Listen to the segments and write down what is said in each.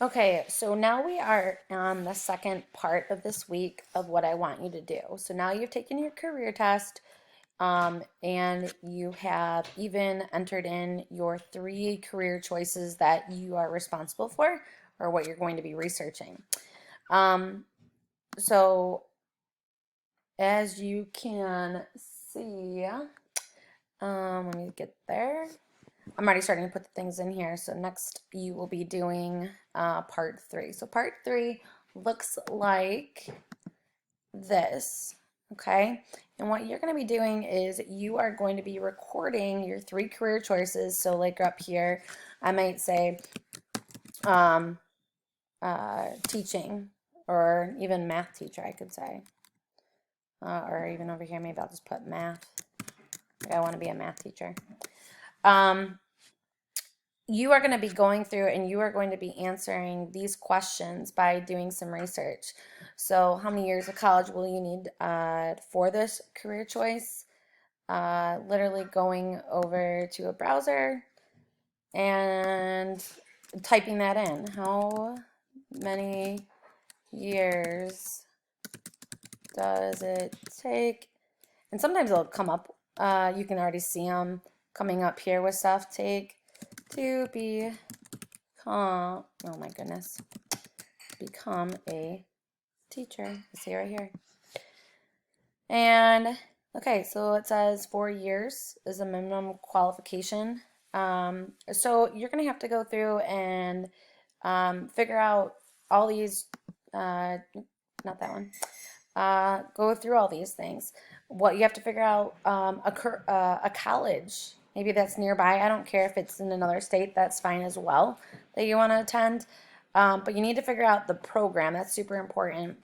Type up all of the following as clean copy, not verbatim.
Okay, so now we are on the second part of this week of what I want you to do. So now you've taken your career test, and you have even entered in your three career choices that you are responsible for or what you're going to be researching. Um, so as you can see, let me get there. I'm already starting to put the things in here. So next you will be doing part three. So part three looks like this, okay? And what you're going to be doing is you are going to be recording your three career choices. So like up here, I might say um, teaching or even math teacher, I could say. Or even over here, maybe I'll just put math. Like I want to be a math teacher. Um, you are going to be going through and you are going to be answering these questions by doing some research. So, how many years of college will you need for this career choice? Literally going over to a browser and typing that in. How many years does it take? And sometimes it'll come up. You can already see them coming up here with stuff. Take to be oh my goodness, become a teacher. You see right here. And okay, so it says 4 years is a minimum qualification. So you're gonna have to go through and figure out all these, not that one. Go through all these things. What you have to figure out a college, maybe that's nearby. I don't care if it's in another state, that's fine as well that you want to attend. But you need to figure out the program. That's super important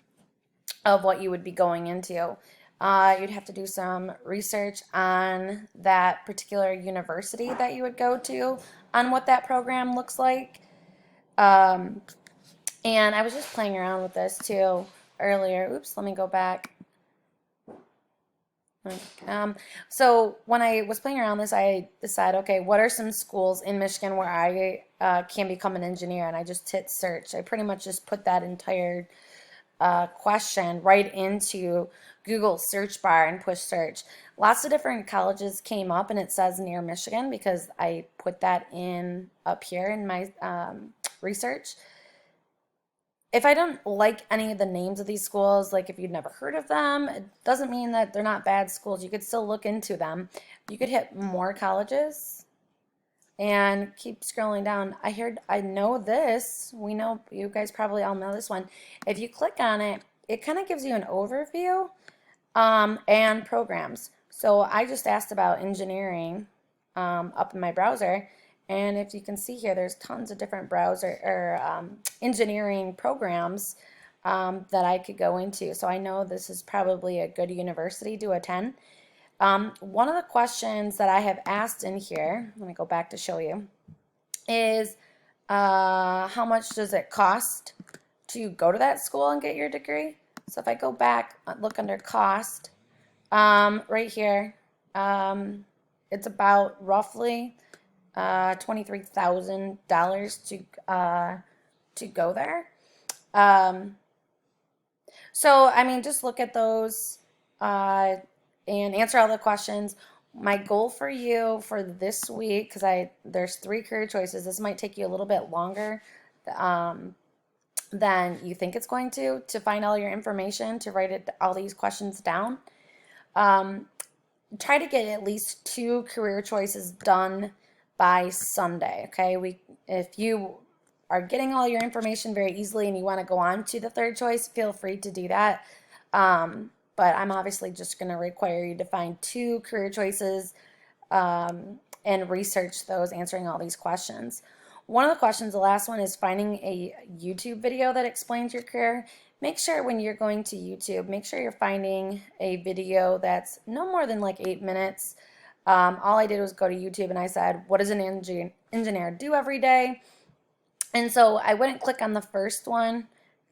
of what you would be going into. You'd have to do some research on that particular university that you would go to, on what that program looks like. Um, and I was just playing around with this too earlier. Oops, let me go back. Um, so when I was playing around this, I decided, okay, what are some schools in Michigan where I can become an engineer? And I just hit search. I pretty much just put that entire question right into Google search bar and push search. Lots of different colleges came up, and it says near Michigan because I put that in up here in my research. If I don't like any of the names of these schools, like if you've never heard of them, it doesn't mean that they're not bad schools. You could still look into them. You could hit more colleges and keep scrolling down. I know this. We know, you guys probably all know this one. If you click on it, it kind of gives you an overview and programs. So I just asked about engineering up in my browser. And if you can see here, there's tons of different browser or engineering programs that I could go into. So I know this is probably a good university to attend. One of the questions that I have asked in here, let me go back to show you, is how much does it cost to go to that school and get your degree? So if I go back, look under cost, right here, it's about roughly $23,000 to go there. Um, so I mean, just look at those uh, and answer all the questions. My goal for you for this week, because I there's three career choices. This might take you a little bit longer um, than you think it's going to find all your information to write all these questions down. Um, Try to get at least two career choices done by Sunday. Okay, if you are getting all your information very easily and you want to go on to the third choice, feel free to do that. But I'm obviously just going to require you to find two career choices and research those, answering all these questions. One of the questions, the last one, is finding a YouTube video that explains your career. Make sure when you're going to YouTube, make sure you're finding a video that's no more than like 8 minutes. All I did was go to YouTube and I said, what does an engineer do every day? And so I wouldn't click on the first one.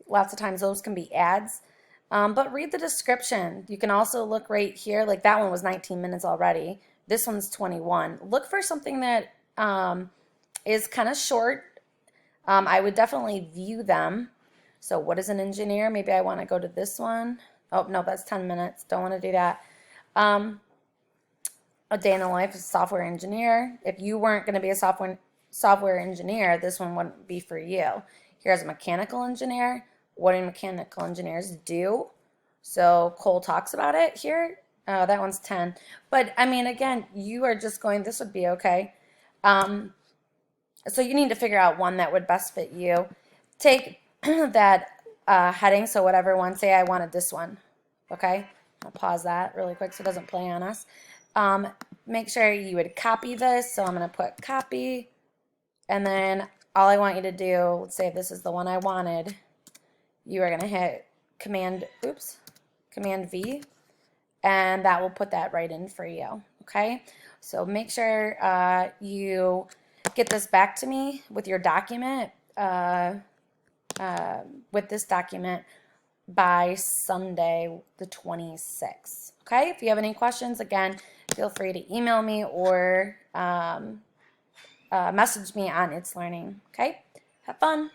Lots of times those can be ads. But read the description. You can also look right here. Like that one was 19 minutes already. This one's 21. Look for something that is kind of short, I would definitely view them. So what is an engineer? Maybe I want to go to this one. Oh, no, that's 10 minutes. Don't want to do that. Um, a day in the life of a software engineer. If you weren't going to be a software engineer, this one wouldn't be for you. Here's a mechanical engineer. What do mechanical engineers do? So Cole talks about it here. That one's 10. But I mean, again, you are just going, this would be okay. Um, so you need to figure out one that would best fit you. Take that heading, so whatever one, say I wanted this one. Okay? I'll pause that really quick so it doesn't play on us. Make sure you would copy this. So I'm going to put copy. And then all I want you to do, let's say if this is the one I wanted, you are going to hit Command V, and that will put that right in for you. Okay? So make sure you get this back to me with your document, with this document by Sunday the 26th. Okay? If you have any questions, again, feel free to email me or message me on It's Learning. Okay? Have fun.